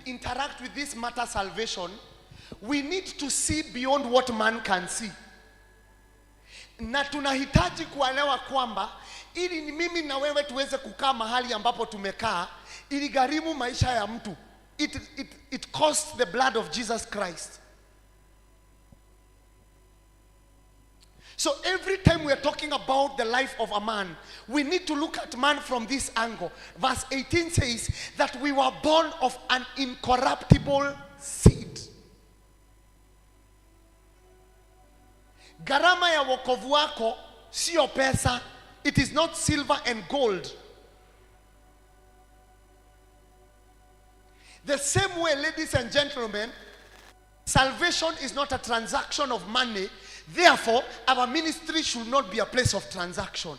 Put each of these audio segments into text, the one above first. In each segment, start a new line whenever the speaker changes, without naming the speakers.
interact with this matter salvation, we need to see beyond what man can see. Na tunahitaji kuelewa kwamba ili ni mimi na wewe tuweze kukaa mahali ambapo tumekaa, iligharimu maisha ya mtu. It cost the blood of Jesus Christ. So every time we are talking about the life of a man, we need to look at man from this angle. Verse 18 says that we were born of an incorruptible seed. Gharama ya wokovu wako sio pesa. It is not silver and gold. The same way, ladies and gentlemen, salvation is not a transaction of money. Therefore, our ministry should not be a place of transaction.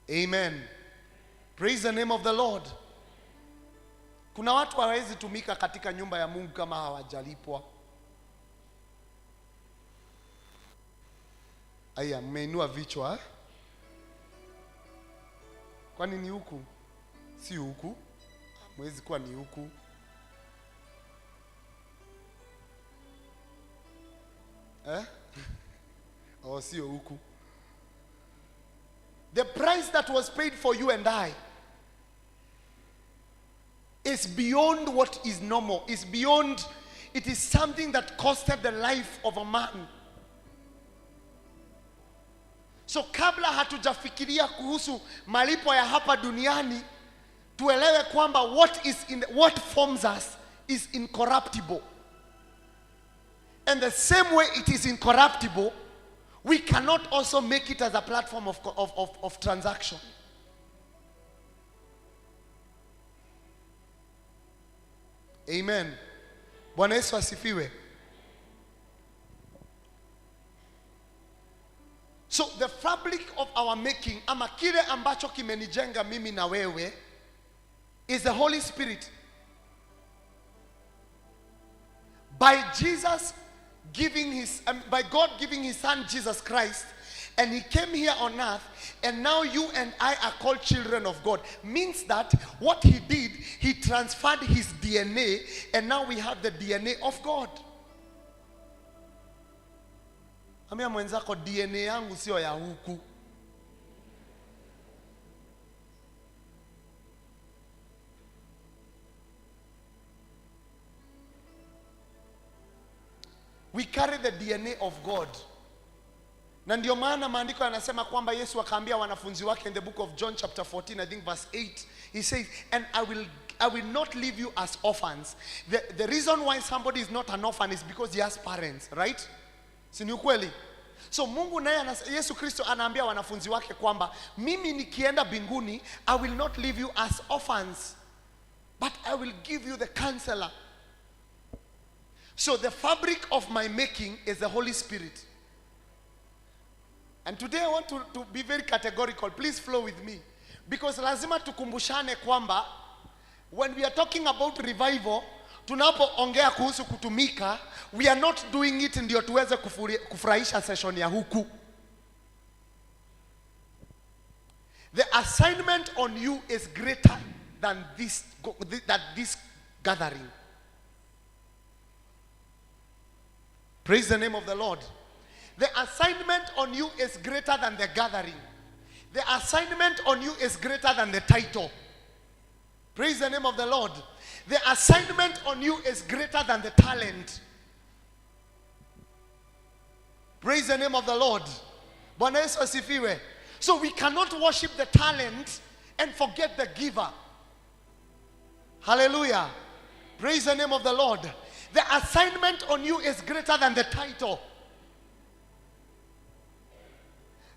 Amen. Praise the name of the Lord. Kuna watu hawawezi tumika katika nyumba ya Mungu kama hawajalipwa. Aya, mmeinua vichwa. Kwani ni huku? Si huku. Mwezi kuwa ni huku. Oh, sio huku. The price that was paid for you and I is beyond what is normal. It's beyond, it is something that costed the life of a man. So kabla hatujafikiria kuhusu malipo ya hapa duniani, tuelewe kwamba what forms us is incorruptible. And the same way it is incorruptible, we cannot also make it as a platform of transaction. Amen. Bwana Yesu asifiwe. So the fabric of our making, ama kile ambacho kimenijenga mimi na wewe, is the Holy Spirit. By God giving his son Jesus Christ, and he came here on earth, and now you and I are called children of God. Means that what he did, he transferred his DNA, and now we have the DNA of God. Ambia mwenzako, DNA yangu sio ya huku. We carry the DNA of God. Na ndio maana maandiko yanasema kwamba Yesu akaambia wanafunzi wake in the book of John chapter 14, I think verse 8, he says, and I will not leave you as orphans. The reason why somebody is not an orphan is because he has parents, right? Si ni ukweli? So Mungu naye Yesu Kristo anaambia wanafunzi wake kwamba mimi nikienda mbinguni, I will not leave you as orphans, but I will give you the counselor. So the fabric of my making is the Holy Spirit. And today I want to be very categorical. Please flow with me. Because lazima tukumbushane kwamba when we are talking about revival, tunapoongea kuhusu kutumika, we are not doing it ndio tuweze kufurahisha session ya huku. The assignment on you is greater than this gathering. Praise the name of the Lord. The assignment on you is greater than the gathering. The assignment on you is greater than the title. Praise the name of the Lord. The assignment on you is greater than the talent. Praise the name of the Lord. Bwana Yesu asifiwe. So we cannot worship the talent and forget the giver. Hallelujah. Praise the name of the Lord. The assignment on you is greater than the title.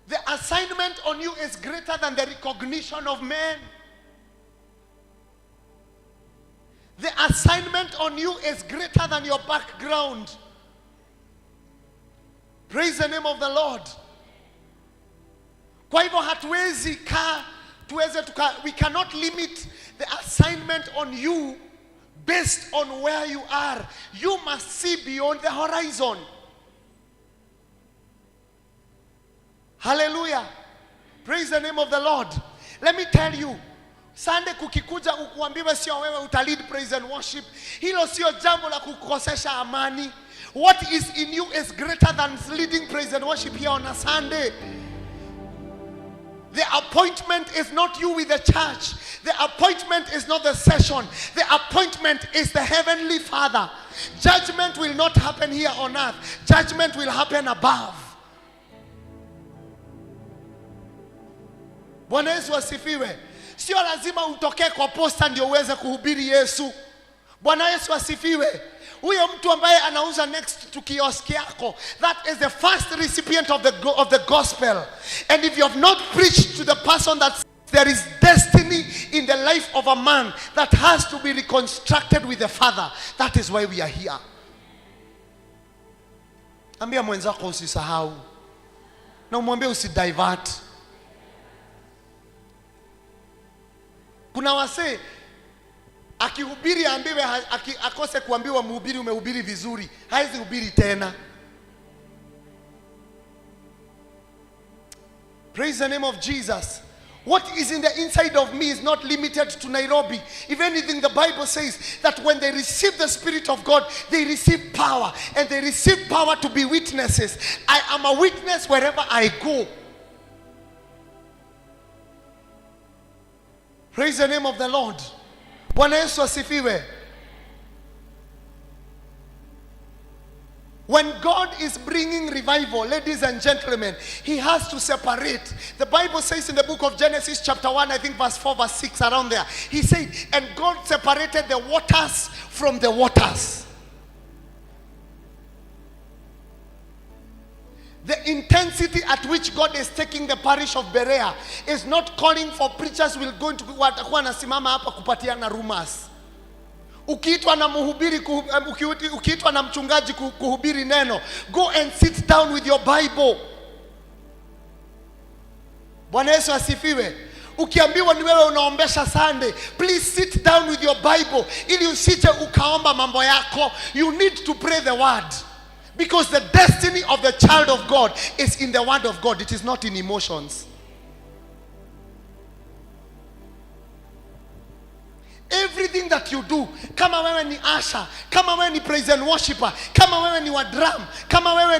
The assignment on you is greater than the recognition of men. The assignment on you is greater than your background. Praise the name of the Lord. Kwa hivyo hatuwezi we cannot limit the assignment on you based on where you are. You must see beyond the horizon. Hallelujah. Praise the name of the Lord. Let me tell you, Sunday kukikuja ukuambiwe sio wewe utalead praise and worship, hilo sio jambo la kukosesha amani. What is in you is greater than leading praise and worship here on a Sunday. The appointment is not you with the church. The appointment is not the session. The appointment is the Heavenly Father. Judgment will not happen here on earth. Judgment will happen above. Bwana Yesu asifiwe. Sio lazima utoke kwa posta ndio uweze kuhubiri Yesu. Bwana Yesu asifiwe. Huyo mtu ambaye anauza next to kiosk yako, that is the first recipient of the gospel. And if you have not preached to the person that there is destiny in the life of a man that has to be reconstructed with the Father, that is why we are here. Ambia mwenzako usisahau. Na umwambie usidivert. Kuna wase akihubiri ambiwe akose kuambiwa mhubiri umehubiri vizuri, haizi hubiri tena. Praise the name of Jesus. What is in the inside of me is not limited to Nairobi. If anything, the Bible says that when they receive the Spirit of God, they receive power. And they receive power to be witnesses. I am a witness wherever I go. Praise the name of the Lord. Bwana Yesu asifiwe. When God is bringing revival, ladies and gentlemen, He has to separate. The Bible says in the book of Genesis chapter 1, I think verse 4, verse 6, around there. He said, and God separated the waters from the waters. The intensity at which God is taking the parish of Berea is not calling for preachers who will go into watakuwa nasimama hapa kupatiana rumors. Ukiitwa na mhubiri, ukiitwa na mchungaji kuhubiri neno, go and sit down with your Bible. Bwana Yesu asifiwe. Ukiambiwa ni wewe unaombesha Sunday, please sit down with your Bible ili usije ukaomba mambo yako. You need to pray the word. Because the destiny of the child of God is in the word of God. It is not in emotions. Everything that you do, kama wewe ni usher, kama wewe ni praise and worshiper, kama wewe ni wa drum, kama wewe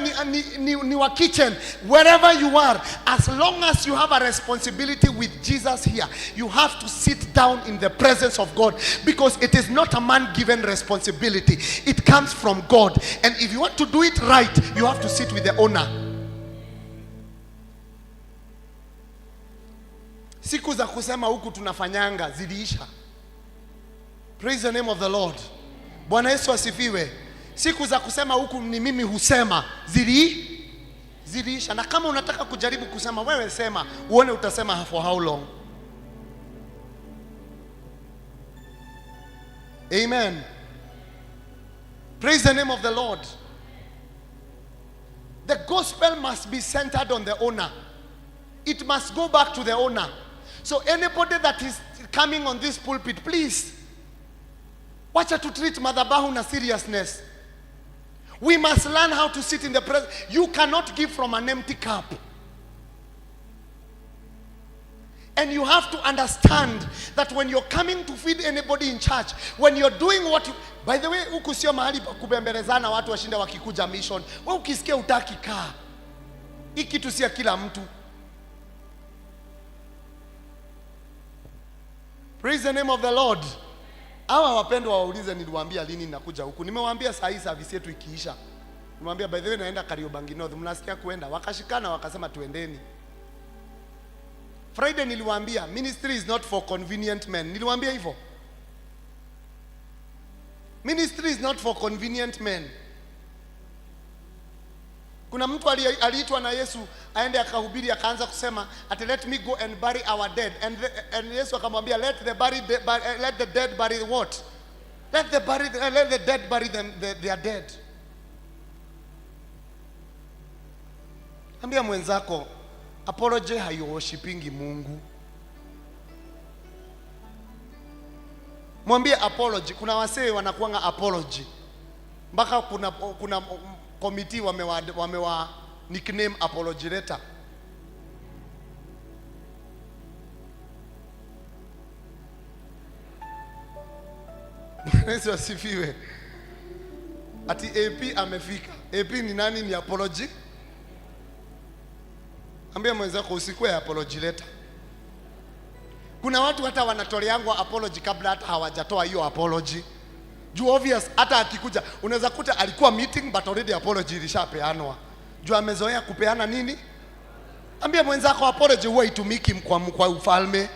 ni wa kitchen, wherever you are, as long as you have a responsibility with Jesus here, you have to sit down in the presence of God, because it is not a man-given responsibility. It comes from God. And if you want to do it right, you have to sit with the owner. Siku za kusema huku tunafanyanga ziliisha. Praise the name of the Lord. Bwana Yesu asifiwe. Siku za kusema huku ni mimi husema ziliisha. Na kama unataka kujaribu kusema, wewe sema, uone utasema for how long. Amen. Praise the name of the Lord. The gospel must be centered on the owner. It must go back to the owner. So anybody that is coming on this pulpit, please, wacha to treat madhabahu na seriousness. We must learn how to sit in the presence. You cannot give from an empty cup. And you have to understand that when you're coming to feed anybody in church, when you're doing what you, by the way, huku sio mahali pa kubembelezana watu washinda wakikuja mission. Wewe ukisikia utaki kaa. Hii kitu si kila mtu. Praise the name of the Lord. Hawa wapendwa waulize niliwaambia lini nakuja huku. Nimewaambia saa hii service yetu ikiisha. Nimewaambia by the way naenda Kariobangi North. Mnasikia kuenda? Wakashikana wakasema tuendeni. Friday niliwaambia ministry is not for convenient men. Niliwaambia hivyo. Ministry is not for convenient men. Kuna mtu aliitwa na Yesu aende akahubiri akaanza kusema at let me go and bury our dead, and Yesu akamwambia let the dead bury what? Let the dead bury them, they are dead. Ambia mwenzako apology hayo-worshipingi Mungu. Mwambie apology. Kuna wasee wanakuanga apology. Mpaka kuna committee wamewa nickname apology letter. Yesu asifiwe. Ati AP amefika. AP ni nani? Ni apology. Ambia mwenzako usikue apology letter. Kuna watu hata wanatoleangwa apology kabla hata hawajatoa hiyo apology. Juu obvious hata akikuja unaweza kuta alikuwa meeting but already apology ilishapeanwa. Juu amezoea kupeana nini? Ambia mwenzako apology huwa itumiki kwa ufalme.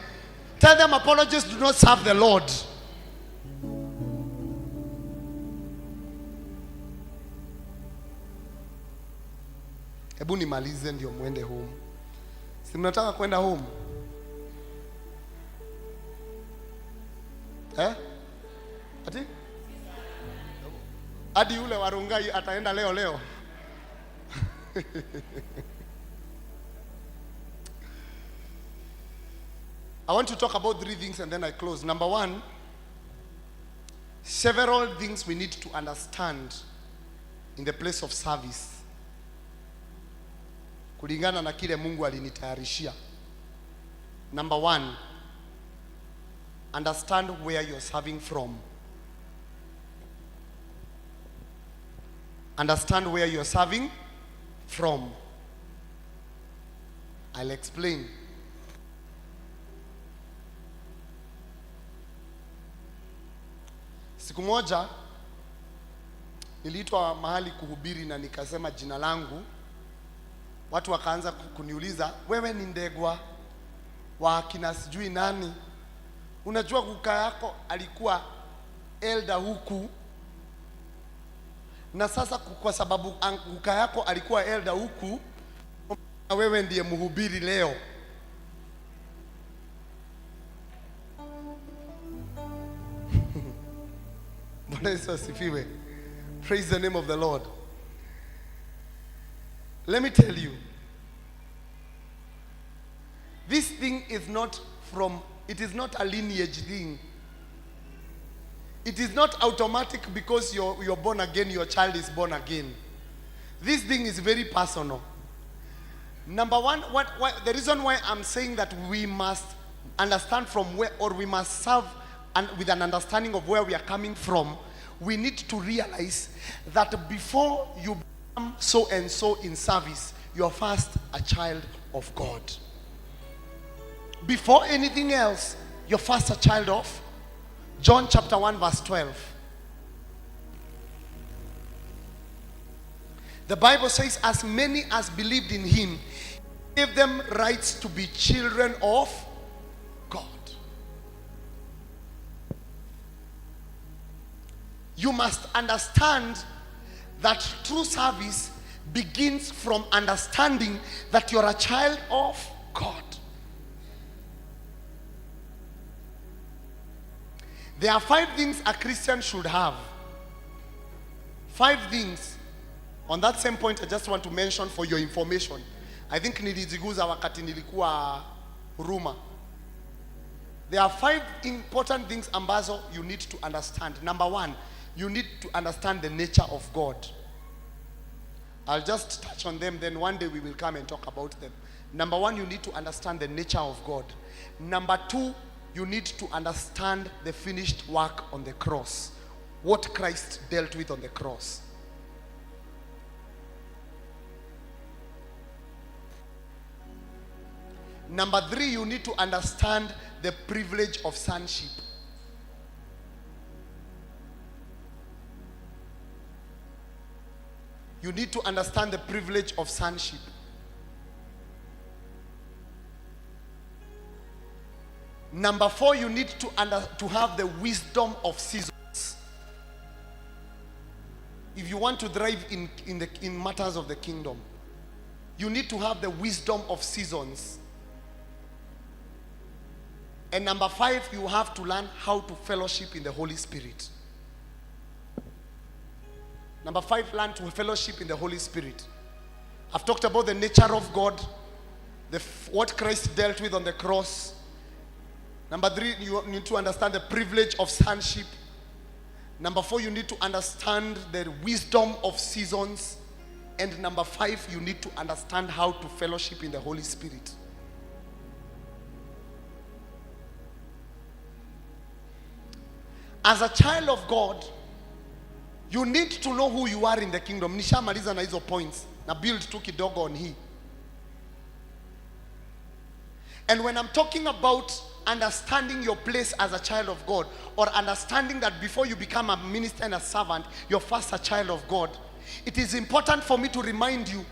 Tell them apologies do not serve the Lord. Hebu nimalize ndio muende home. Si mnataka kwenda home? Ati? Hadi yule warungai ataenda leo. I want to talk about 3 things and then I close. Number 1, several things we need to understand in the place of service. Kulingana na kile Mungu alinitayarishia. Number 1, understand where you're serving from. Understand where you're serving from. I'll explain. Siku moja niliitwa mahali kuhubiri na nikasema jina langu. Watu wakaanza kuniuliza, wewe ni Ndegwa wa kina sijui nani? Unajua kuka yako alikuwa elder huku, na sasa kwa sababu kuka yako alikuwa elder huku, wewe ndiye mhubiri leo. Bwana Yesu asifiwe. Praise the name of the Lord. Let me tell you, this thing is not it is not a lineage thing. It is not automatic because you're born again, your child is born again. This thing is very personal. Number 1, the reason why I'm saying that we must understand from where, or we must serve and with an understanding of where we are coming from, we need to realize that before you become so and so in service, you are first a child of God. Before anything else, you're first a child of John chapter 1 verse 12. The Bible says, as many as believed in him, he gave them rights to be children of God. You must understand that true service begins from understanding that you're a child of God. There are 5 things a Christian should have. 5 things. On that same point, I just want to mention for your information. I think niliziguza wakati nilikuwa Huruma. There are 5 important things ambazo you need to understand. Number 1, you need to understand the nature of God. I'll just touch on them, then one day we will come and talk about them. Number 1, you need to understand the nature of God. Number 2, you need to understand the finished work on the cross. What Christ dealt with on the cross. Number 3, you need to understand the privilege of sonship. You need to understand the privilege of sonship. Number 4, you need to have the wisdom of seasons. If you want to thrive in matters of the kingdom, you need to have the wisdom of seasons. And number 5, you have to learn how to fellowship in the Holy Spirit. Number 5, learn to fellowship in the Holy Spirit. I've talked about the nature of God, what Christ dealt with on the cross. Number 3, you need to understand the privilege of sonship. Number 4, you need to understand the wisdom of seasons. And number 5, you need to understand how to fellowship in the Holy Spirit. As a child of God, you need to know who you are in the kingdom. Nishamaliza na hizo points na build tu kidogo on hii. And when I'm talking about understanding your place as a child of God, or understanding that before you become a minister and a servant, you're first a child of God, it is important for me to remind you,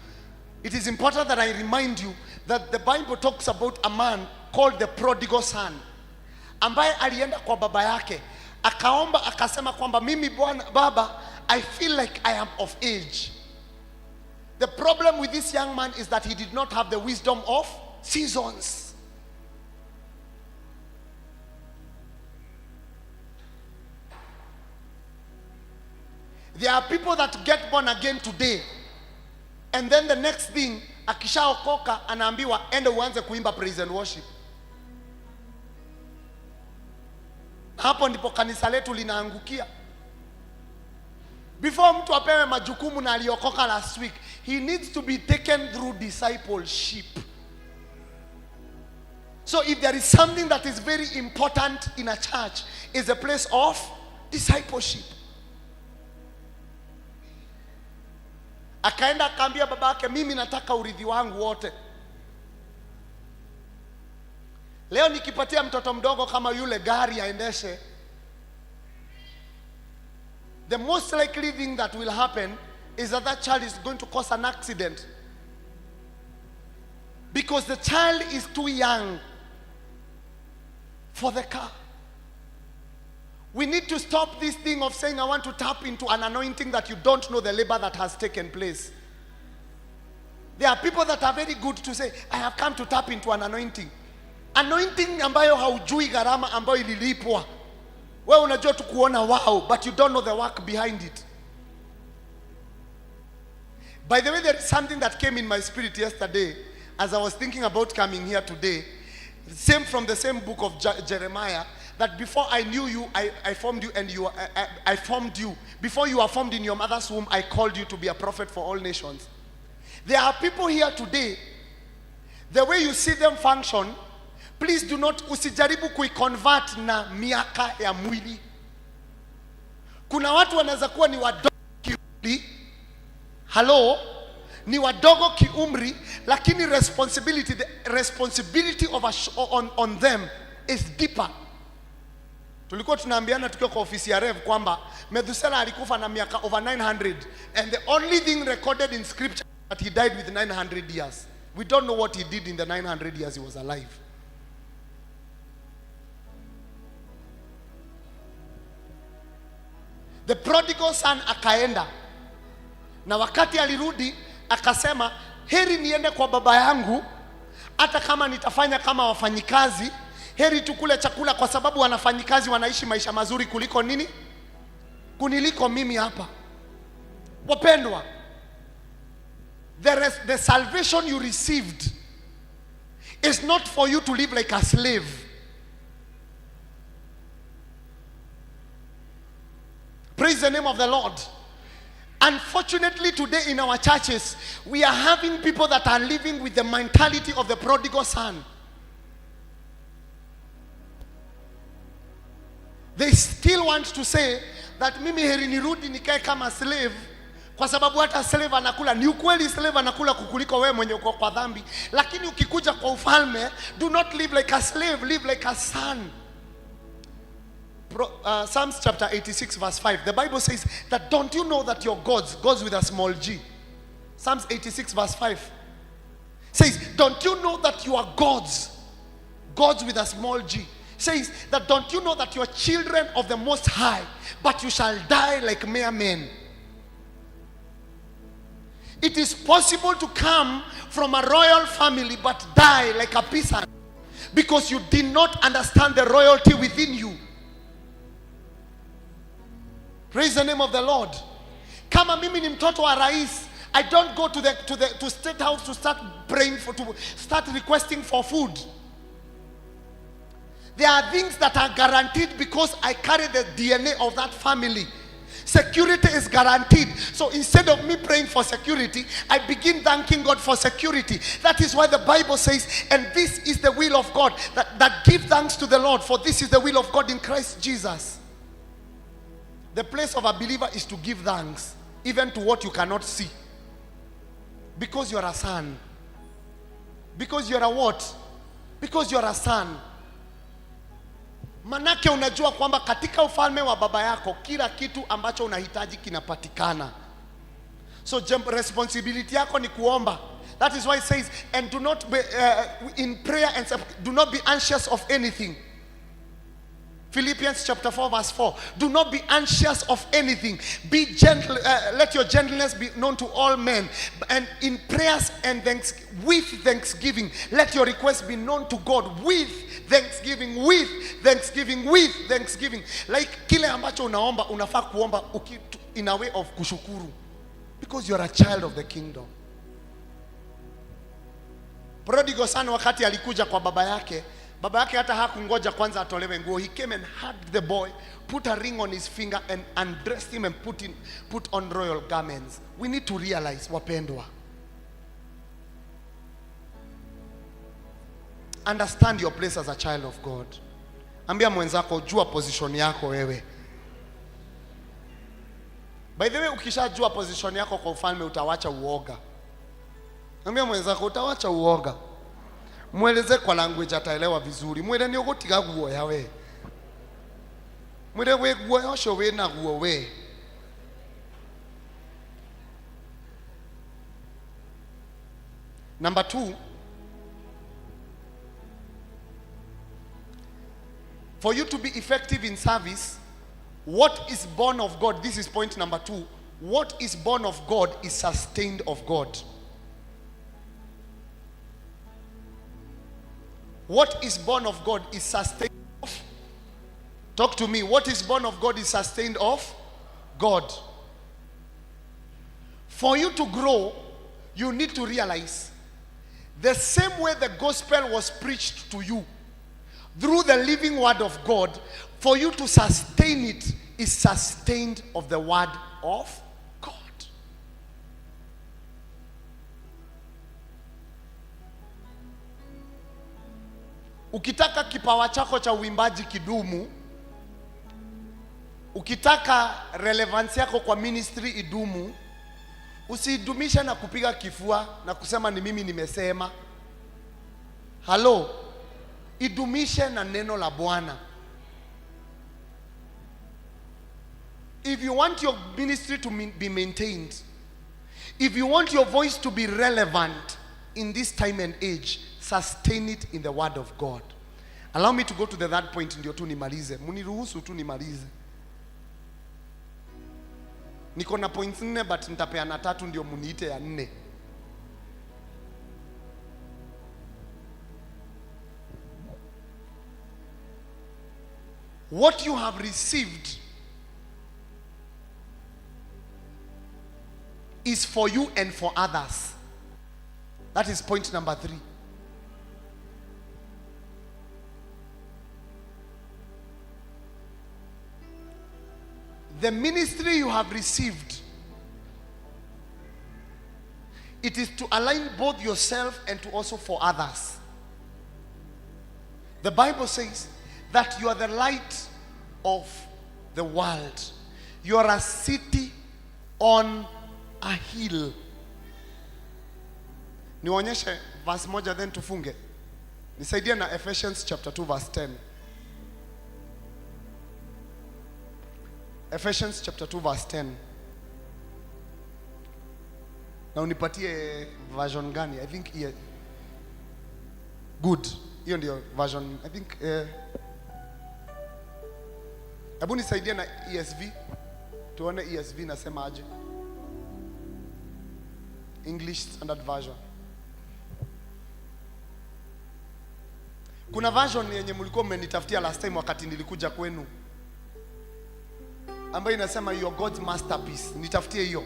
it is important that I remind you that the Bible talks about a man called the prodigal son, ambaye alienda kwa baba yake akaomba akasema kwamba mimi baba, I feel like I am of age. The problem with this young man is that he did not have the wisdom of seasons. There are people that get born again today, and then the next thing akishaokoka anaambiwa ende uanze kuimba praise and worship. Hapo ndipo kanisa letu linaangukia. Before mtu apewe majukumu na aliokoka last week, he needs to be taken through discipleship. So if there is something that is very important in a church, is a place of discipleship. Akaenda akaambia babake, mimi nataka urithi wangu wote. Leo nikipatia mtoto mdogo kama yule gari aendeshe, the most likely thing that will happen is that that child is going to cause an accident, because the child is too young for the car. We need to stop this thing of saying I want to tap into an anointing that you don't know the labor that has taken place. There are people that are very good to say, I have come to tap into an anointing. Anointing ambayo haujui gharama ambayo ililipwa. Wewe unajua tu kuona wow, but you don't know the work behind it. By the way, there is something that came in my spirit yesterday as I was thinking about coming here today. Same from the same book of Jeremiah. That before I knew you, I formed you, and I formed you. Before you were formed in your mother's womb, I called you to be a prophet for all nations. There are people here today, the way you see them function, please do not usijaribu kuiconvert na miaka ya mwili. Kuna watu wanaweza kuwa ni wadogo kiumri, hello, ni wadogo kiumri, lakini responsibility, the responsibility of on them is deeper. Tulikuwa tunaambiana tukiwa kwa ofisi ya Rev kwamba Methuselah alikufa na miaka over 900, and the only thing recorded in scripture that he died with 900 years. We don't know what he did in the 900 years he was alive. The prodigal son akaenda, na wakati alirudi akasema, heri niende kwa baba yangu, hata kama nitafanya kama wafanyikazi, heri tukule chakula, kwa sababu wanafanyikazi wanaishi maisha mazuri kuliko nini? Kuniliko mimi hapa. Wapendwa, the salvation you received is not for you to live like a slave. Praise the name of the Lord. Unfortunately, today in our churches, we are having people that are living with the mentality of the prodigal son. They still want to say that mimi heri nirudi nikae kama slave, kwa sababu hata slave anakula. Ni ukweli slave anakula kukuliko wewe mwenye uko kwa dhambi, lakini ukikuja kwa ufalme, do not live like a slave, live like a son. Psalms chapter 86 verse 5, the Bible says that don't you know that your gods with a small g. Psalms 86 verse 5 says, don't you know that you are gods with a small g. Says that don't you know that you are children of the Most High, but you shall die like mere men. It is possible to come from a royal family but die like a peasant, because you did not understand the royalty within you. Praise the name of the Lord. Kama mimi ni mtoto wa rais, I don't go to state house to start praying to start requesting for food. There are things that are guaranteed because I carry the DNA of that family. Security is guaranteed. So instead of me praying for security, I begin thanking God for security. That is why the Bible says, and this is the will of God, that give thanks to the Lord, for this is the will of God in Christ Jesus. The place of a believer is to give thanks, even to what you cannot see. Because you are a son. Because you are a what? Because you are a son. Manake unajua kwamba katika ufalme wa baba yako kila kitu ambacho unahitaji kinapatikana. So responsibility yako ni kuomba. That is why it says, and do not be in prayer and do not be anxious of anything. Philippians chapter 4 verse 4. Do not be anxious of anything. Be gentle. Let your gentleness be known to all men. And in prayers and with thanksgiving, let your requests be known to God with thanksgiving, with thanksgiving, with thanksgiving. Like kile ambacho unaomba, unafaa kuomba in a way of kushukuru. Because you are a child of the kingdom. Prodigal son wakati alikuja kwa baba yake hata hakungoja kwanza atolewe nguo. He came and hugged the boy, put a ring on his finger and undressed him and put on royal garments. We need to realize, wapendwa, understand your place as a child of God. Ambia mwenzako, jua position yako wewe. By the way, ukishajua position yako kwa ufalme utawacha uoga. Ambia mwenzako, utawacha uoga. Mweleze kwa language ataelewa vizuri. Mwele ni ugotiga guo ya we. Mwele we guo yosho we na guo we. Number 2, for you to be effective in service, what is born of God, this is point number 2. What is born of God is sustained of God. What is born of God is sustained of. Talk to me. What is born of God is sustained of God. For you to grow, you need to realize the same way the gospel was preached to you through the living word of God, for you to sustain it is sustained of the word of God. Ukitaka kipawa chako cha uimbaji kidumu, ukitaka relevance yako kwa ministry idumu, usidumisha na kupiga kifua na kusema ni mimi nimesema. Hello, idumishe na neno la Bwana. If you want your ministry to be maintained, if you want your voice to be relevant in this time and age, sustain it in the word of God. Allow me to go to the third point ndio tu nimalize. Muniruhusu tu nimalize. Niko na points 4 but nitapeana 3 ndio muniite ya 4. What you have received is for you and for others. That is point number 3. The ministry you have received, it is to align both yourself and to also for others. The Bible says that you are the light of the world. You are a city on a hill. Nionyeshe verse moja then tufunge. Nisaidia na Ephesians chapter 2 verse 10. Ephesians chapter 2 verse 10. Na unipatie version gani? I think here. Good. Hiyo ndio version. I think hebu nisaidia na ESV. Tuone ESV nasema aje. English Standard Version. Kuna version yenye mlikuwa mmenitafutia last time wakati nilikuja kwenu, ambayo inasema your God's masterpiece. Nitafutie hiyo.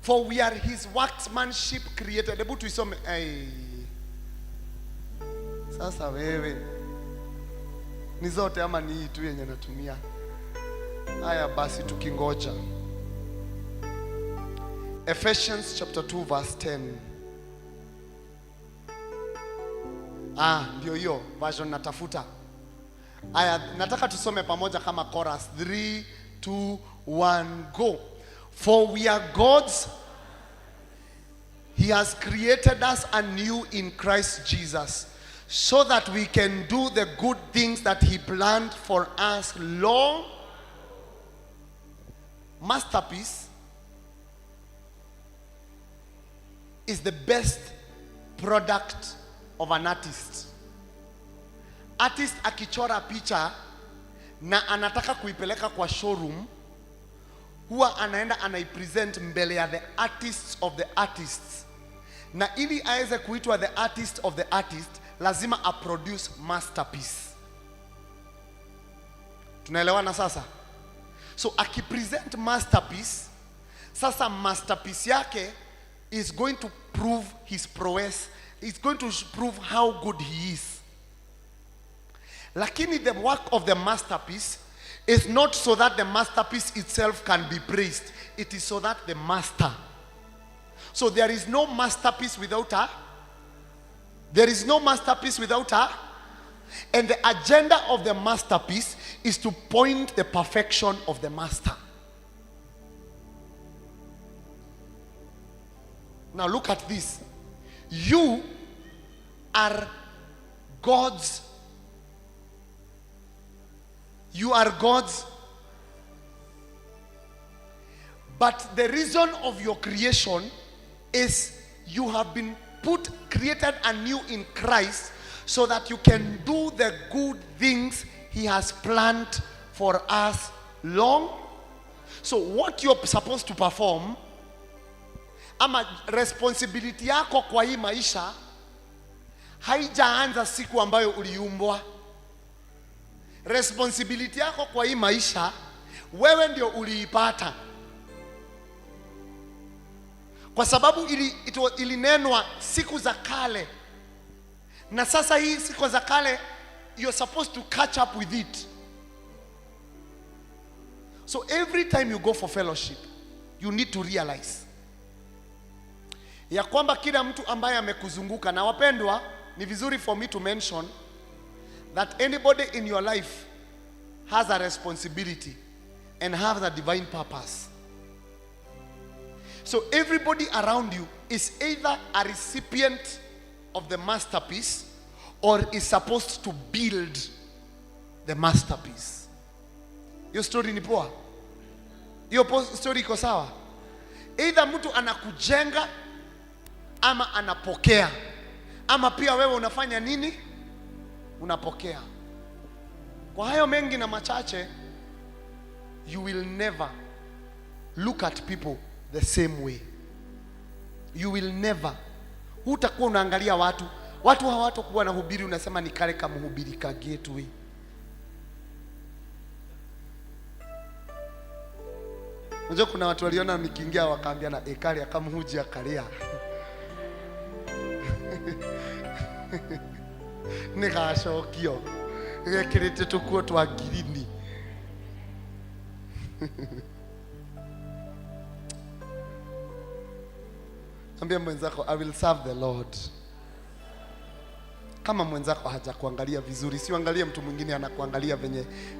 For we are his workmanship created. Hebu tuisome. Sasa wewe ni zote ama ni hii tu yenye natumia? Haya basi tukingoja. Ephesians chapter 2 verse 10. Ndio hiyo version natafuta. Aya, nataka tusome pamoja kama chorus. 3, 2, 1, go. For we are God's. He has created us anew in Christ Jesus, so that we can do the good things that he planned for us long. Masterpiece is the best product of an artist. Artist akichora picha na anataka kuipeleka kwa showroom, huwa anaenda anaipresent mbele ya the artists of the artists, na ili aweze kuitwa the artist of the artist lazima aproduce masterpiece. Tunaelewana sasa? So akipresent masterpiece, sasa masterpiece yake is going to prove his prowess. It's going to prove how good he is. Lakini the work of the masterpiece is not so that the masterpiece itself can be praised. It is so that the master. So there is no masterpiece without her. There is no masterpiece without her. And the agenda of the masterpiece is to point the perfection of the master. Now look at this. You are God's. You are God's. But the reason of your creation is you have been created anew in Christ, so that you can do the good things he has planned for us long. So what you're supposed to perform, ama responsibility yako kwa hii maisha, haijaanza siku ambayo uliumbwa. Responsibility yako kwa hii maisha, wewe ndio uliipata. Kwa sababu ilinenwa siku za kale. Na sasa hii siku za kale, you're supposed to catch up with it. So every time you go for fellowship, you need to realize ya kwamba kila mtu ambaye amekuzunguka, na wapendwa, ni vizuri for me to mention that anybody in your life has a responsibility and has a divine purpose. So everybody around you is either a recipient of the masterpiece or is supposed to build the masterpiece. Hiyo story ni poa? Hiyo story iko sawa? Either mtu anakujenga ama anapokea. Ama pia wewe unafanya nini? Unapokea. Kwa hayo mengi na machache, you will never look at people the same way. You will never. Hutakuwa unaangalia watu hawatakuwa na hubiri unasema ni kale kama mhubiri ka gateway. Unajua kuna watu waliona nikiingia wakaambia na ekari akamhuji akalia. Nikashokio. Ngekirete tukuo twa girini. Ambia mwenzako, I will serve the Lord. Kama mwenzako haja kuangalia vizuri, si uangalie mtu mwingine anakuangalia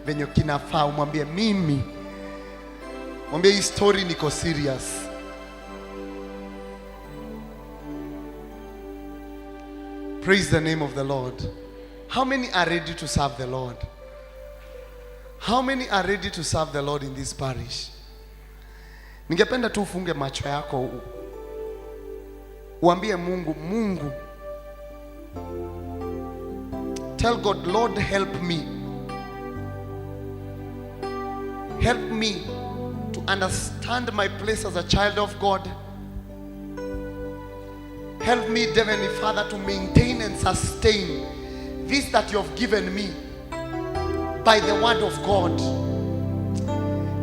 venye kinafaa, umwambie mimi. Mwambie hii story niko serious. Praise the name of the Lord. How many are ready to serve the Lord? How many are ready to serve the Lord in this parish? Ningependa tu ufunge macho yako. Uambie Mungu, tell God, Lord, help me. Help me to understand my place as a child of God. Help me, Heavenly Father, to maintain and sustain this that you have given me by the word of God.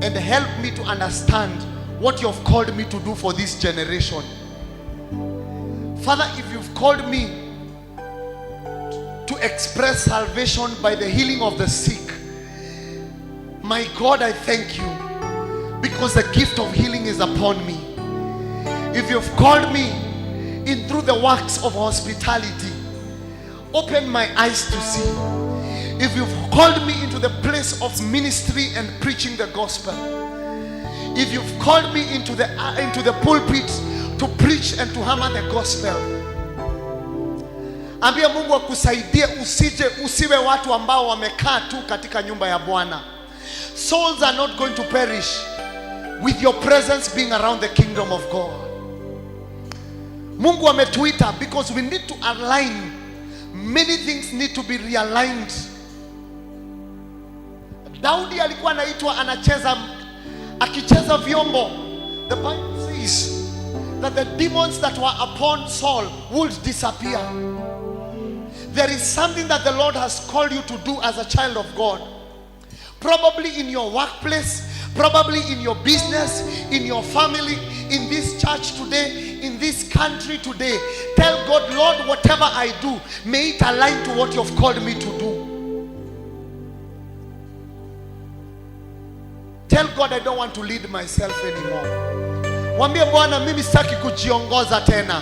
And help me to understand what you have called me to do for this generation. Father, if you've called me to express salvation by the healing of the sick, my God, I thank you, because the gift of healing is upon me. If you've called me in through the works of hospitality, open my eyes to see. if you've called me into the place of ministry and preaching the gospel, if you've called me into the pulpit to preach and to hammer the gospel, ambia Mungu akusaidie usiwe watu ambao wamekaa tu katika nyumba ya Bwana. Souls are not going to perish with your presence being around the kingdom of God. Mungu ametuita because we need to align. Many things need to be realigned. Daudi alikuwa anaitwa akicheza vyombo. The Bible says that the demons that were upon Saul would disappear. There is something that the Lord has called you to do as a child of God. Probably in your workplace, probably in your business, in your family, in this church today, in this country today. Tell God, Lord, whatever I do, may it align to what you've called me to do. Tell God, I don't want to lead myself anymore. Mwambie Bwana, mimi sitaki kujiongoza tena,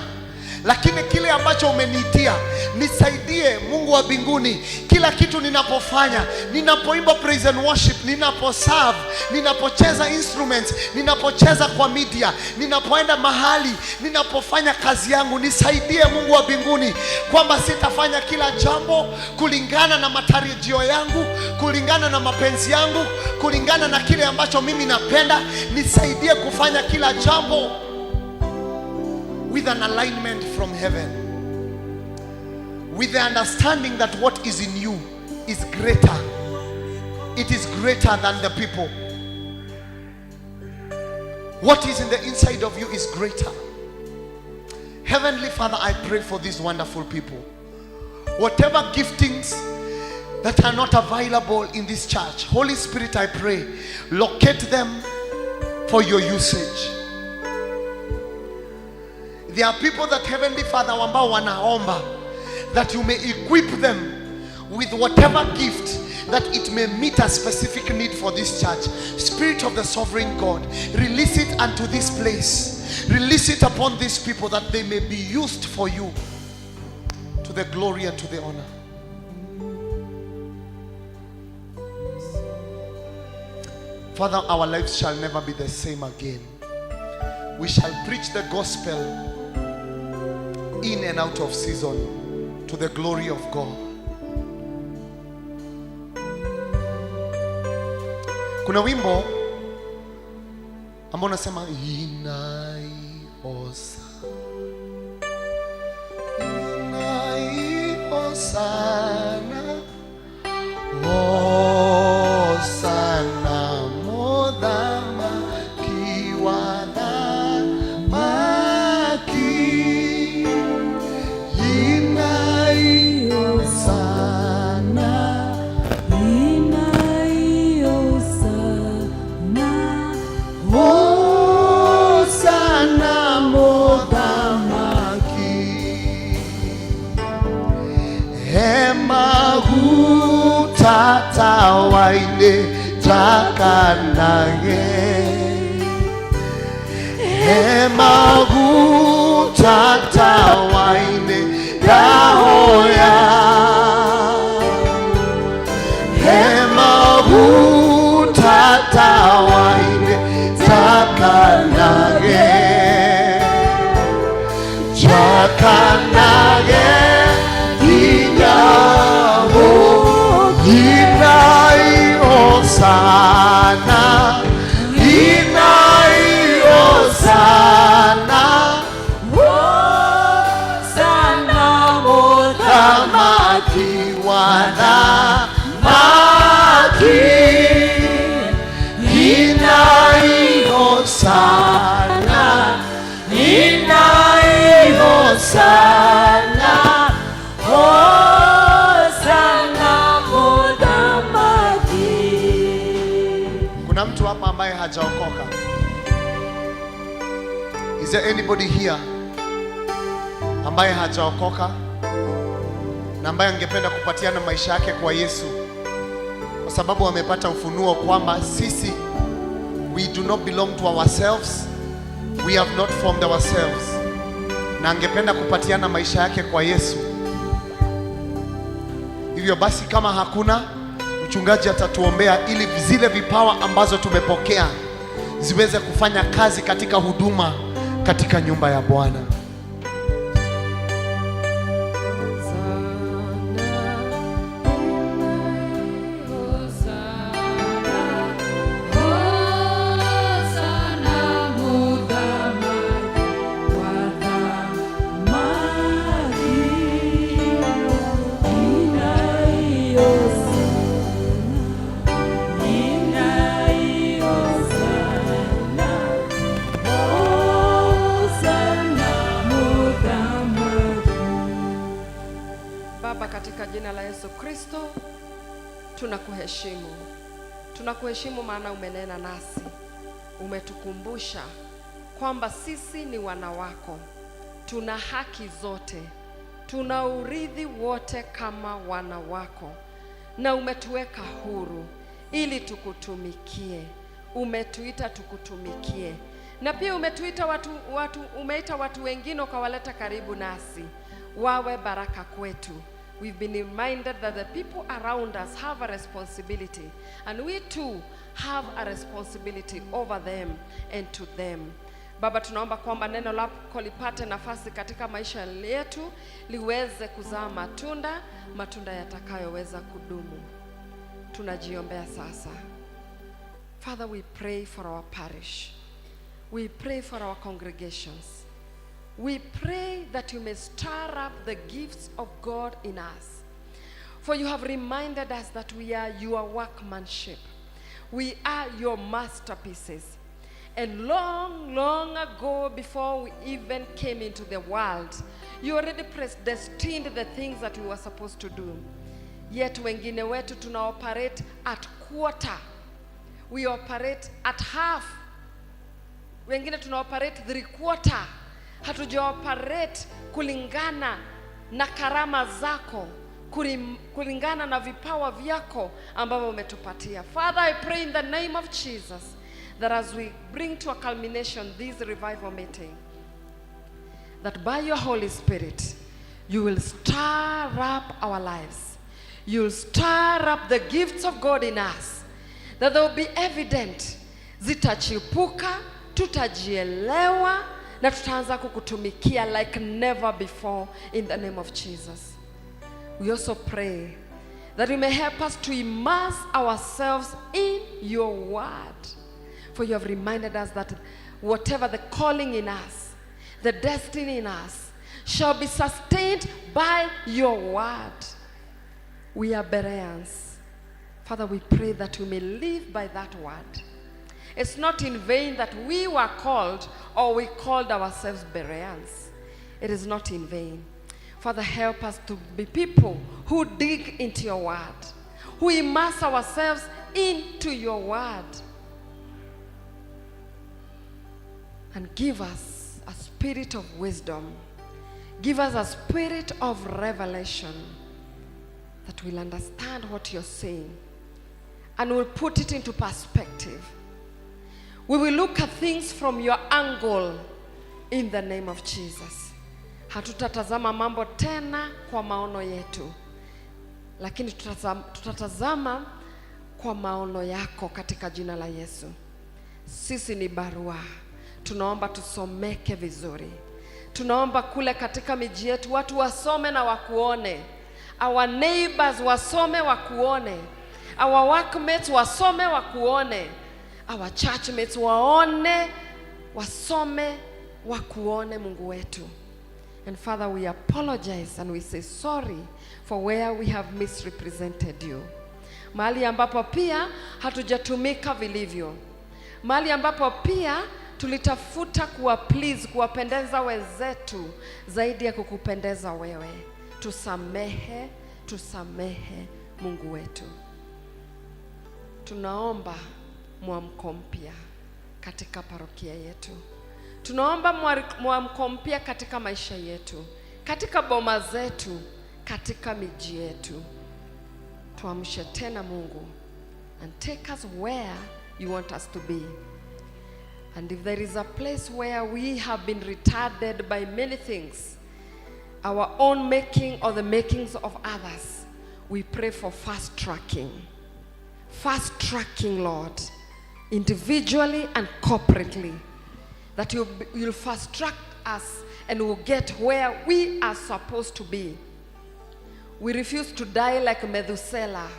lakini kile ambacho umeniitia nisaidie. Mungu wa mbinguni, kila kitu ninapofanya, ninapoimba praise and worship, ninaposerve, ninapocheza instruments, ninapocheza kwa media, ninapoenda mahali, ninapofanya kazi yangu, nisaidie Mungu wa mbinguni kwamba sitafanya kila jambo kulingana na matarajio yangu, kulingana na mapenzi yangu, kulingana na kile ambacho mimi napenda. Nisaidie kufanya kila jambo with an alignment from heaven, with the understanding that what is in you is greater. It is greater than the people. What is in the inside of you is greater. Heavenly Father, I pray for these wonderful people. Whatever giftings that are not available in this church, Holy Spirit, I pray, locate them for your usage. There are people that, Heavenly Father, ambao wanaomba that you may equip them with whatever gift that it may meet a specific need for this church. Spirit of the sovereign God, release it unto this place. Release it upon these people that they may be used for you, to the glory and to the honor. Father, our lives shall never be the same again. We shall preach the gospel in and out of season, to the glory of God. Kuna wimbo ambao unasema Hosana, Hosana modama kiwana maki, inai Hosana, inai Hosana, Hosana modama ki, tata waine takanage, tata waine dahoya, tata waine takanage, takanage inai Hosana, inai Hosana, Hosana modama kiwana maki, inai Hosana, inai Hosana, kuna mtu hapa ambaye hajaokoka? Is there anybody here ambaye hajaokoka na ambaye angependa kupatiana maisha yake kwa Yesu, kwa sababu amepata ufunuo kwamba sisi, we do not belong to ourselves, we have not formed ourselves, na angependa kupatiana maisha yake kwa Yesu? If Hivyo basi, kama hakuna, mchungaji atatuombea ili zile vipawa ambazo tumepokea ziweze kufanya kazi katika huduma katika nyumba ya Bwana.
Katika jina la Yesu Kristo tunakuheshimu. Tunakuheshimu maana umenena nasi. Umetukumbusha kwamba sisi ni wana wako. Tuna haki zote. Tuna urithi wote kama wana wako. Na umetuweka huru ili tukutumikie. Umetuita tukutumikie. Na pia umetuita umeita watu wengine ukawaleta karibu nasi. Wawe baraka kwetu. We've been reminded that the people around us have a responsibility, and we too have a responsibility over them and to them. Baba, tunaomba kwamba neno lako lipate nafasi katika maisha yetu, liweze kuzaa matunda yatakayoweza kudumu. Tunajiombea sasa. Father, we pray for our parish. We pray for our congregations. We pray that you may stir up the gifts of God in us. For you have reminded us that we are your workmanship. We are your masterpieces. And long, long ago, before we even came into the world, you already predestined the things that we were supposed to do. Yet wengine wetu tuna operate at quarter. We operate at half. Wengine tuna operate 3/4. Hatujaoperate kulingana na karama zako, kulingana na vipawa vyako ambavyo umetupatia. Father, I pray in the name of Jesus that as we bring to a culmination this revival meeting, that by your Holy Spirit, you will stir up our lives. You will stir up the gifts of God in us, that they will be evident. Zitachipuka, tutajielewa, na tutaanza kukutumikia like never before in the name of Jesus. We also pray that you may help us to immerse ourselves in your word. For you have reminded us that whatever the calling in us, the destiny in us, shall be sustained by your word. We are Bereans. Father, we pray that we may live by that word. It's not in vain that we were called, or we called ourselves Bereans. It is not in vain. Father, help us to be people who dig into your word, who immerse ourselves into your word, and give us a spirit of wisdom. Give us a spirit of revelation, that we'll understand what you're saying and we'll put it into perspective. We will look at things from your angle in the name of Jesus. Hatutatazama mambo tena kwa maono yetu, lakini tutatazama kwa maono yako katika jina la Yesu. Sisi ni barua. Tunaomba tusomeke vizuri. Tunaomba kule katika miji yetu watu wasome na wakuone. Our neighbors wasome wakuone. Our workmates wasome wakuone. Our churchmates waone, wasome, wakuone Mungu wetu. And Father, we apologize and we say sorry for where we have misrepresented you. Mahali ambapo pia hatujatumika vilivyo. Mahali ambapo pia tulitafuta kuwapendeza wenzetu zaidi ya kukupendeza wewe. Tusamehe, tusamehe Mungu wetu. Tunaomba mwamko mpya katika parokia yetu. Tunaomba mwamko mpya katika maisha yetu, katika boma zetu, katika miji yetu. Tuamshe tena Mungu, and take us where you want us to be. And if there is a place where we have been retarded by many things, our own making or the makings of others, we pray for fast tracking, Lord, individually and corporately, that you'll fast track us and we'll get where we are supposed to be. We refuse to die like Methuselah,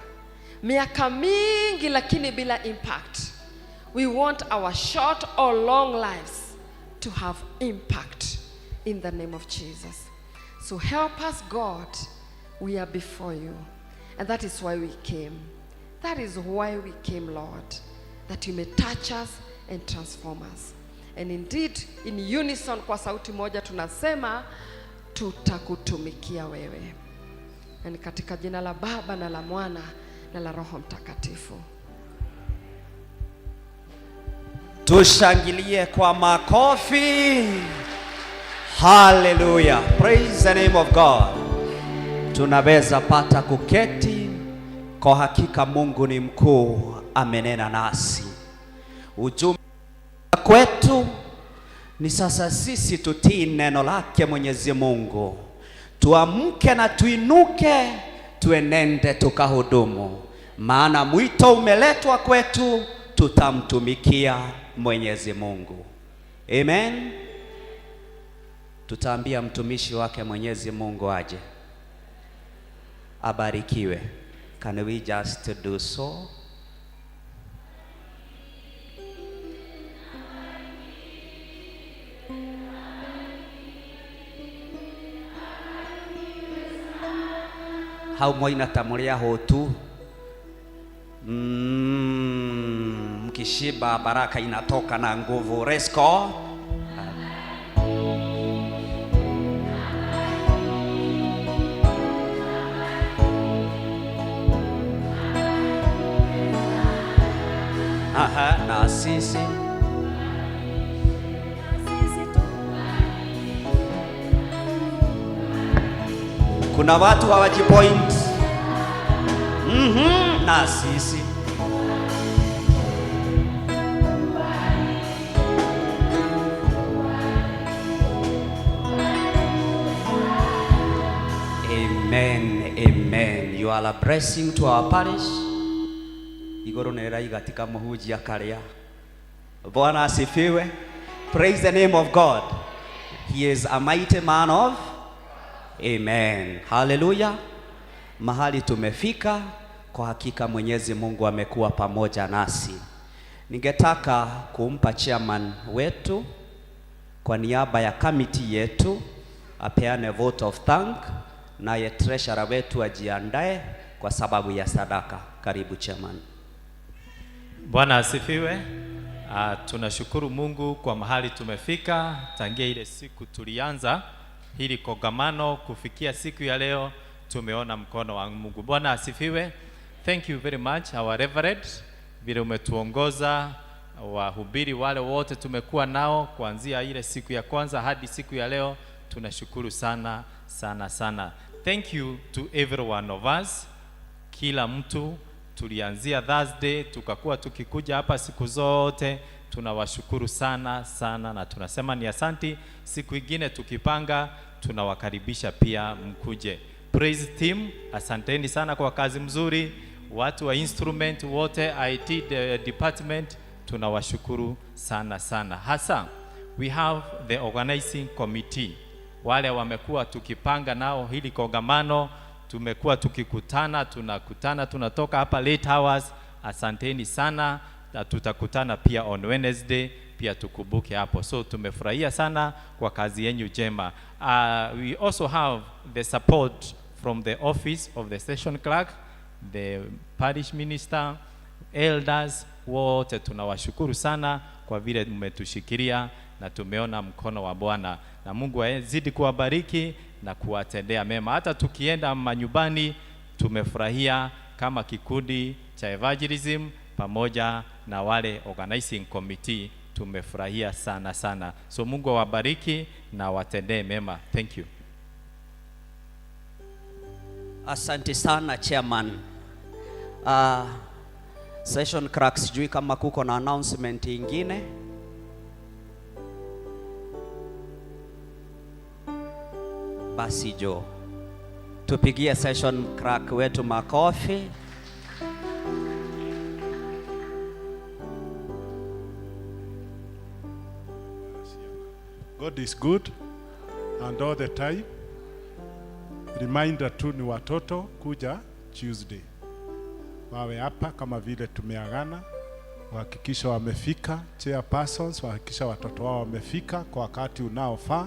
miaka mingi lakini bila impact. We want our short or long lives to have impact in the name of Jesus. So help us, God. We are before you, and that is why we came. That is why we came, Lord, that you may touch us and transform us. And indeed, in unison, kwa sauti moja tunasema tutakutumikia wewe. Na ni katika jina la Baba na la Mwana na la Roho Mtakatifu.
Tushangilie kwa makofi. Hallelujah. Praise the name of God. Tunaweza pata kuketi. Kwa hakika Mungu ni mkuu, amenena nasi. Ujumbe kwetu ni sasa sisi tutii neno lake Mwenyezi Mungu. Tuamke na tuinuke, tuenende tukahudumu. Maana mwito umeletwa kwetu, tutamtumikia Mwenyezi Mungu. Amen. Tutaambia mtumishi wake Mwenyezi Mungu aje. Abarikiwe. Can we just do so? Hau moina tamulia hotu. Mkishiba baraka inatoka na nguvu. Resko. Na sisi kuna watu hawajipoint. Na sisi amen, amen. You are a blessing to our parish. Igoro nerai katika muhujia karia. Bwana asifiwe. Praise the name of God. He is a mighty man of amen. Hallelujah. Mahali tumefika, kwa hakika Mwenyezi Mungu amekuwa pamoja nasi. Ningetaka kumpa chairman wetu kwa niaba ya committee yetu apeane vote of thank, naye treasurer wetu ajiandae kwa sababu ya sadaka. Karibu chairman.
Bwana asifiwe. Tunashukuru Mungu kwa mahali tumefika tangia ile siku tulianza hili kongamano kufikia siku ya leo, tumeona mkono wa Mungu. Bwana asifiwe. Thank you very much our reverend, vile umetuongoza, wahubiri wale wote tumekuwa nao kuanzia ile siku ya kwanza hadi siku ya leo. Tunashukuru sana sana sana. Thank you to every one of us. Kila mtu, tulianzia Thursday tukakuwa tukikuja hapa siku zote. Tunawashukuru sana sana na tunasema ni asanti. Siku ingine tukipanga tunawakaribisha pia mkuje. Praise team, asanteni sana kwa kazi mzuri. Watu wa instrument wote, IT department, tunawashukuru sana sana. Hasa we have the organizing committee, wale wamekuwa tukipanga nao hili kongamano. Tumekuwa tukikutana, tunatoka hapa late hours. Asanteni sana, na tutakutana pia on Wednesday pia tukubuke hapo. So tumefurahia sana kwa kazi yenu jema. We also have the support from the office of the session clerk, the parish minister, elders, wote tunawashukuru sana kwa vile mmetushikilia na tumeona mkono wa Bwana, na Mungu azidi kuwabariki na kuwatendea mema. Hata tukienda manyumbani tumefurahia kama kikundi cha evangelism pamoja na wale organizing committee, tumefurahia sana sana. So Mungu awabariki na watendee mema. Thank you.
Asante sana chairman. Session clerk, sijui kama kuko na announcement ingine. Basi jo. Tupigie session crack wetu makofi.
God is good and all the time. Reminder tu ni watoto kuja Tuesday wawe hapa kama vile tumeagana, wahakikisha wamefika, chairpersons wahakikisha watoto wao wamefika kwa wakati unaofaa,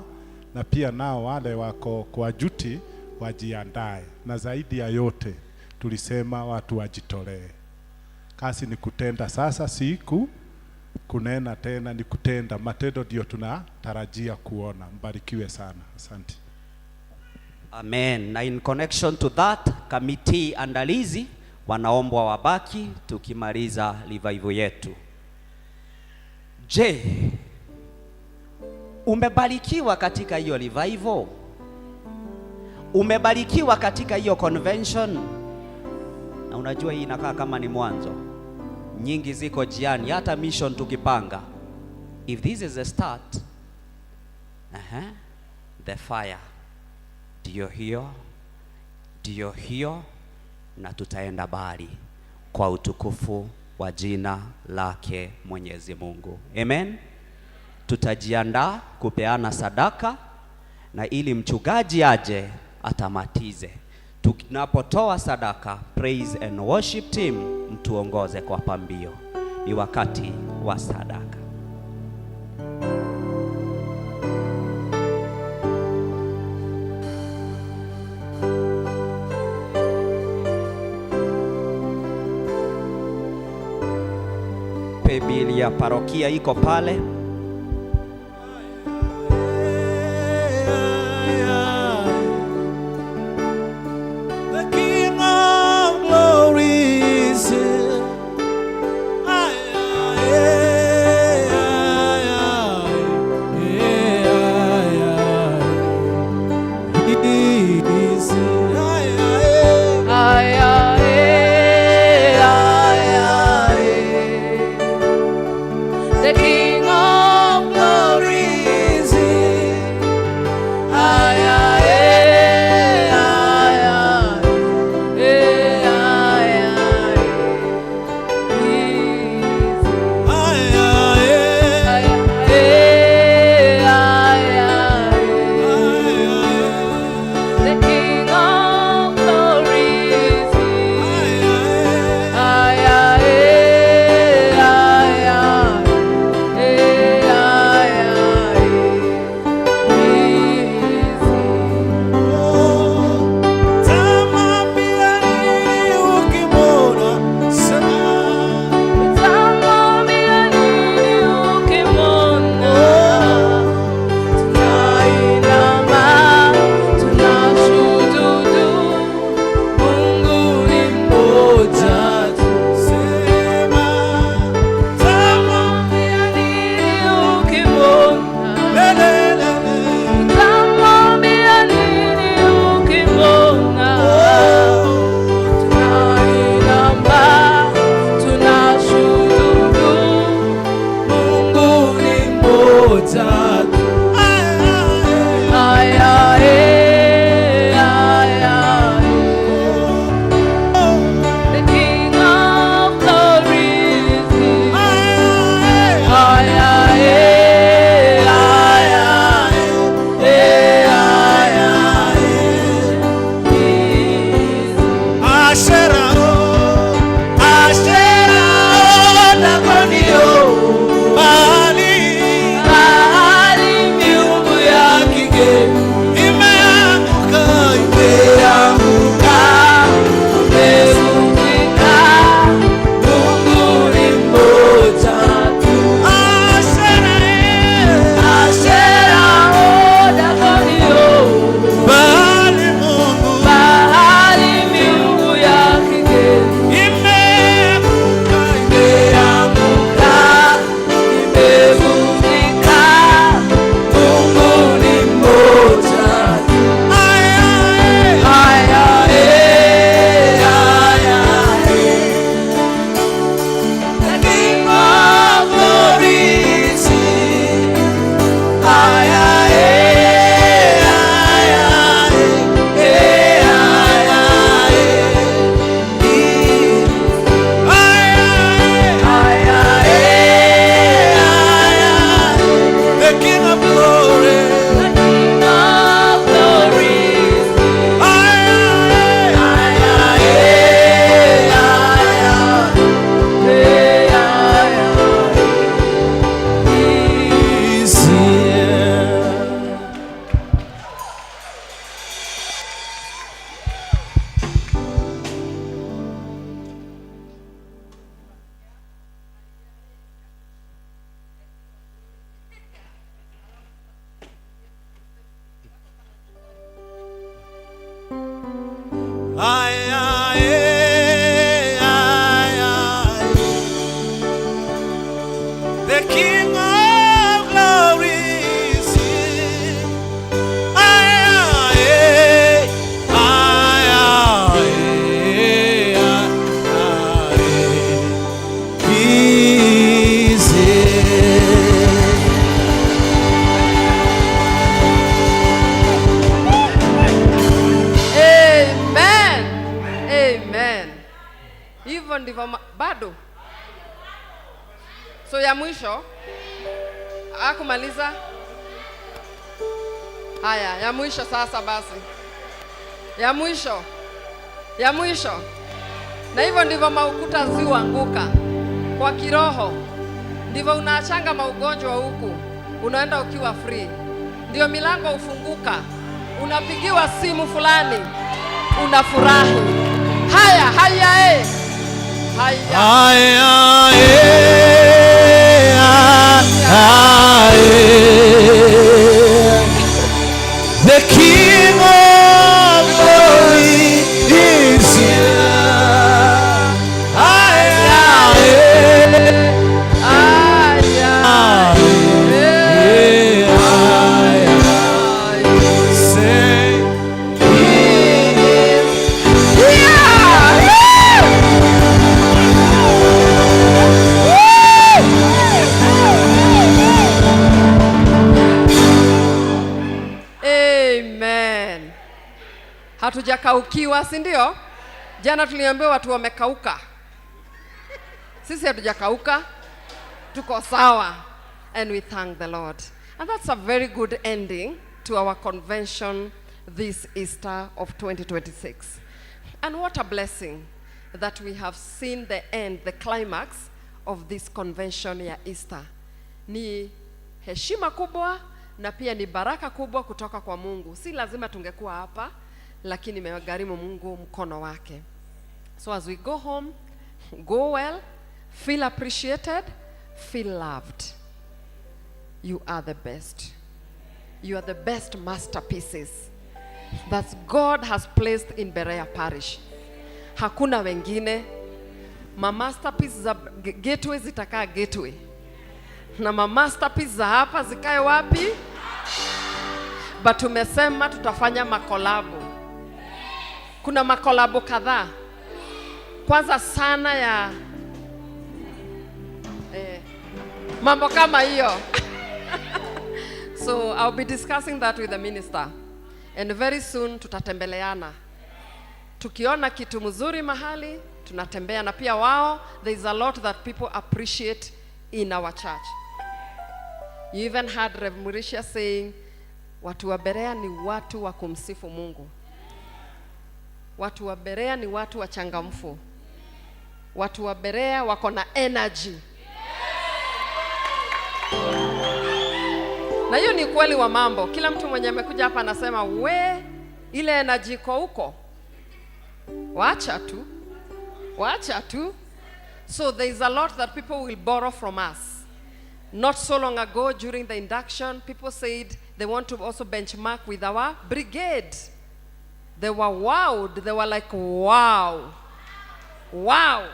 na pia nao wale wako kwa duty wajiandae. Na zaidi ya yote tulisema watu wajitolee. Kazi ni kutenda sasa, siku kunena tena, ni kutenda. Matendo ndio tunatarajia kuona. Mbarikiwe sana. Asante.
Amen. Na in connection to that, committee andalizi wanaombwa wabaki tukimaliza revival yetu. Je, umebarikiwa katika hiyo revival? Umebarikiwa katika hiyo convention? Na unajua hii inakaa kama ni mwanzo. Nyingi ziko jiani, hata mission tukipanga. If this is a start, the fire ndio hiyo, na tutaenda bali kwa utukufu wa jina lake Mwenyezi Mungu. Amen. Tutajiandaa kupeana sadaka, na ili mchungaji aje atamatize. Tunapotoa sadaka, praise and worship team mtuongoze kwa pambio. Ni wakati wa sadaka. Biblia ya parokia iko pale.
The King of Aye, aye, aye, aye. The King of Glory is here. Aye, aye, aye, aye, aye. He's here.
Amen. Amen. Hivyo ndivyo bado. So ya mwisho akumaliza. Haya, ya mwisho sasa basi. Ya mwisho. Ya mwisho. Na hivyo ndivyo maukuta ziuanguka kwa kiroho. Ndivyo unaachanga maugonjwa huku. Unaenda ukiwa free. Ndio milango ufunguka. Unapigiwa simu fulani. Unafurahi. Haya, haya eh. Haya.
Aye, aye, aye. The King of Glory is here. Aye, aye,
Haya.
aye, aye. Say,
Amen. Hatujakaukiwa, si ndio? Jana tuliambiwa watu wamekauka. Sisi hatujakauka. Tuko sawa. And we thank the Lord. And that's a very good ending to our convention this Easter of 2026. And what a blessing that we have seen the end, the climax of this convention ya Easter. Ni heshima kubwa na pia ni baraka kubwa kutoka kwa Mungu. Si lazima tungekuwa hapa, lakini imegharimu Mungu mkono wake. So as we go home, go well, feel appreciated, feel loved. You are the best. You are the best masterpieces that God has placed in Berea Parish. Hakuna wengine. Ma masterpieces za gateway zitakaa gateway. Na ma masterpieces za hapa zikae wapi? But tumesema tutafanya makolabo. Kuna makolabo kadhaa. Kwanza sana ya mambo kama hiyo. So I'll be discussing that with the minister. And very soon tutatembeleana. Tukiona kitu mzuri mahali, tunatembea na pia wao, there is a lot that people appreciate in our church. You even heard Rev Murisha saying, watu wa Berea ni watu wa kumsifu Mungu. Watu wa Berea ni watu wachangamfu. Watu wa Berea wako na energy. Na hiyo ni kweli wa mambo. Kila mtu mwenye amekuja hapa anasema, we, ile energy iko huko. Wacha tu. Wacha tu. So there is a lot that people will borrow from us. Not so long ago during the induction, people said they want to also benchmark with our brigade. They were wowed. They were like, wow. Wow.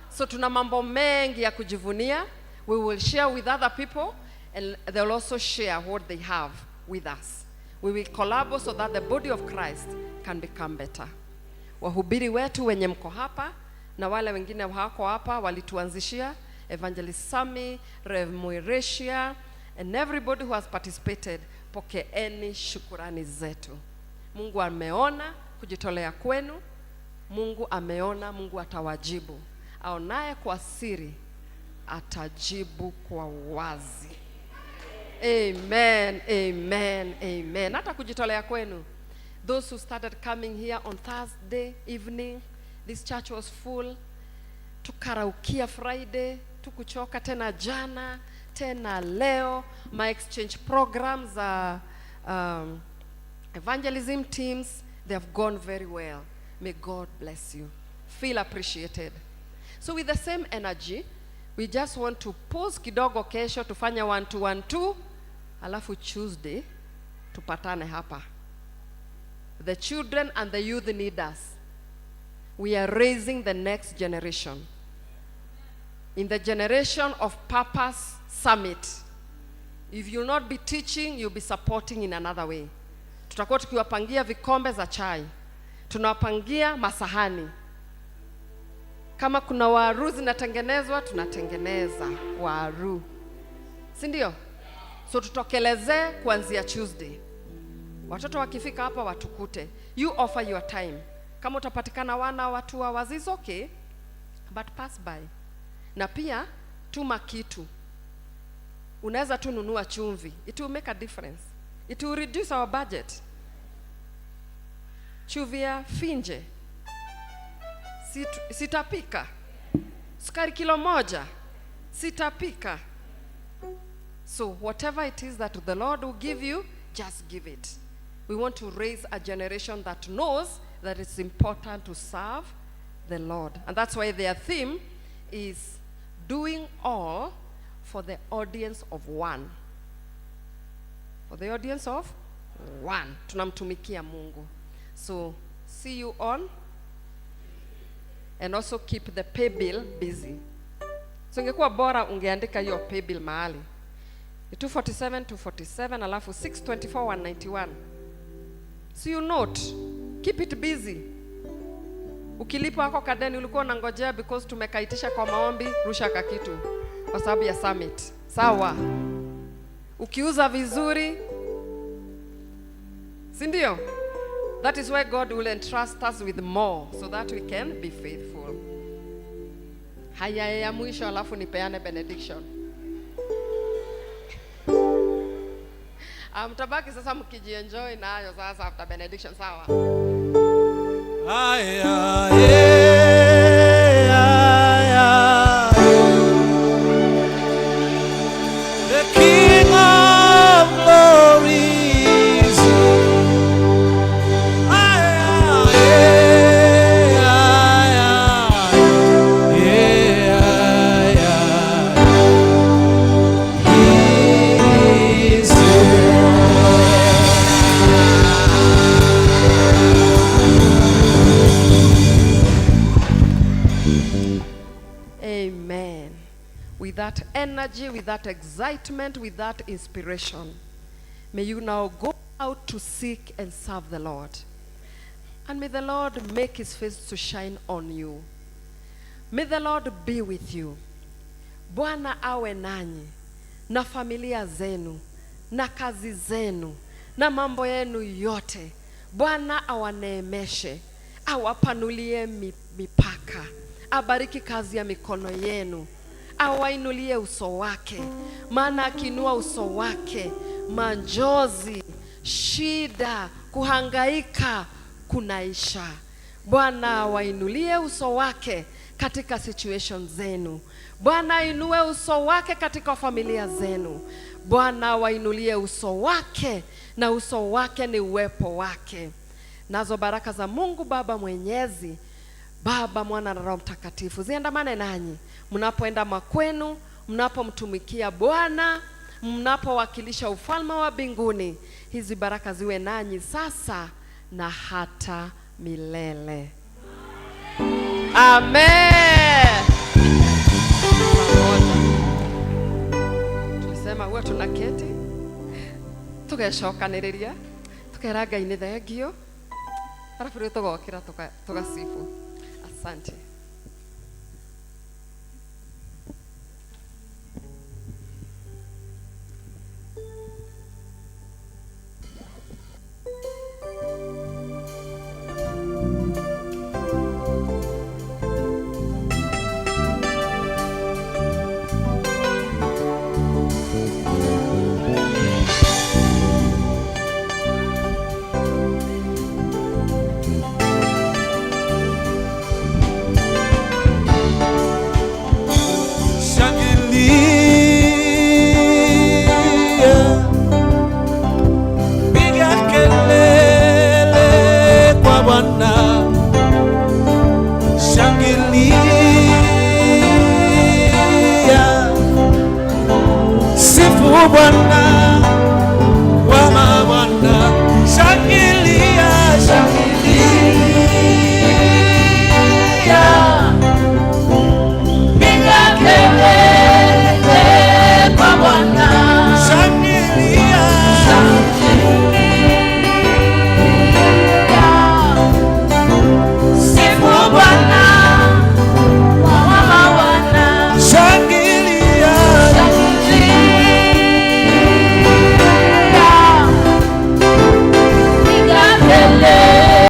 So tuna mambo mengi ya kujivunia. We will share with other people and they will also share what they have with us. We will collaborate so that the body of Christ can become better. Wahubiri wetu wenye mko hapa na wale wengine wako hapa walituanzishia, Evangelist Sami, Rev Muireshia, and everybody who has participated, pokeeni shukurani zetu. Mungu ameona kujitolea kwenu. Mungu ameona, Mungu atawajibu. Aonaye kwa siri atajibu kwa wazi. Amen, amen, amen. Hata kujitolea kwenu. Those who started coming here on Thursday evening, this church was full. Tukaraukia Friday, tukuchoka tena jana, tena leo. My exchange programs, evangelism teams, they have gone very well. May God bless you. Feel appreciated. So with the same energy, we just want to pause kidogo kesho tufanya 1-2-1-2, alafu Tuesday tupatane hapa. The children and the youth need us. we are raising the next generation. In the generation of Purpose Summit, if you'll not be teaching, you'll be supporting in another way. Tutakuwa tukiwapangia vikombe za chai, tunawapangia masahani. Kama kuna waru zinatengenezwa, tunatengeneza waru, si ndio? So tutokeleze kuanzia Tuesday. Watoto wakifika hapa watukute. You offer your time. Kama utapatikana 1 hour 2 hours is okay, but pass by. Na pia tuma kitu. Unaweza tu nunua chumvi. It will make a difference. It will reduce our budget. Chuvia finje. Sitapika. Sukari kilo moja. Sitapika. So whatever it is that the Lord will give you, just give it. We want to raise a generation that knows that it's important to serve the Lord. And that's why their theme is doing all for the audience of one. For the audience of one. Tunamtumikia Mungu. So see you on. And also keep the pay bill busy. So ingekuwa bora ungeandika hiyo pay bill mahali. 247 247 alafu 624 191. So you note, keep it busy. Ukilipa wako kadeni ulikuwa unangojea because tumekaitisha kwa maombi, rusha kakitu kwa sababu ya summit. Sawa. Ukiuza vizuri, si ndio? That is why God will entrust us with more so that we can be faithful. Haya ya mwisho alafu nipeane benediction. Mtabaki sasa mkijienjoy nayo sasa after benediction, sawa?
The King of Glory is
Amen. With that energy, with that excitement, with that inspiration, may you now go out to seek and serve the Lord. And may the Lord make his face to shine on you. May the Lord be with you. Bwana awe nanyi na familia zenu na kazi zenu na mambo yenu yote. Bwana awaneemeshe, awapanulie mipaka, abariki kazi ya mikono yenu, awainulie uso wake, maana akinua uso wake manjozi, shida, kuhangaika kunaisha. Bwana awainulie uso wake katika situation zenu. Bwana inue uso wake katika familia zenu. Bwana wainulie uso wake, na uso wake ni uwepo wake. Nazo baraka za Mungu Baba Mwenyezi, Baba, Mwana na Roho Mtakatifu ziandamane nanyi mnapoenda makwenu, mnapomtumikia Bwana, mnapowakilisha ufalme wa mbinguni. Hizi baraka ziwe nanyi sasa na hata milele. Amen. Tulisema huwa tunaketi tugeshokaniriria tukera Ngai ni thengio, alafu rĩu tugokĩra tugasifu. Asante.
Bwana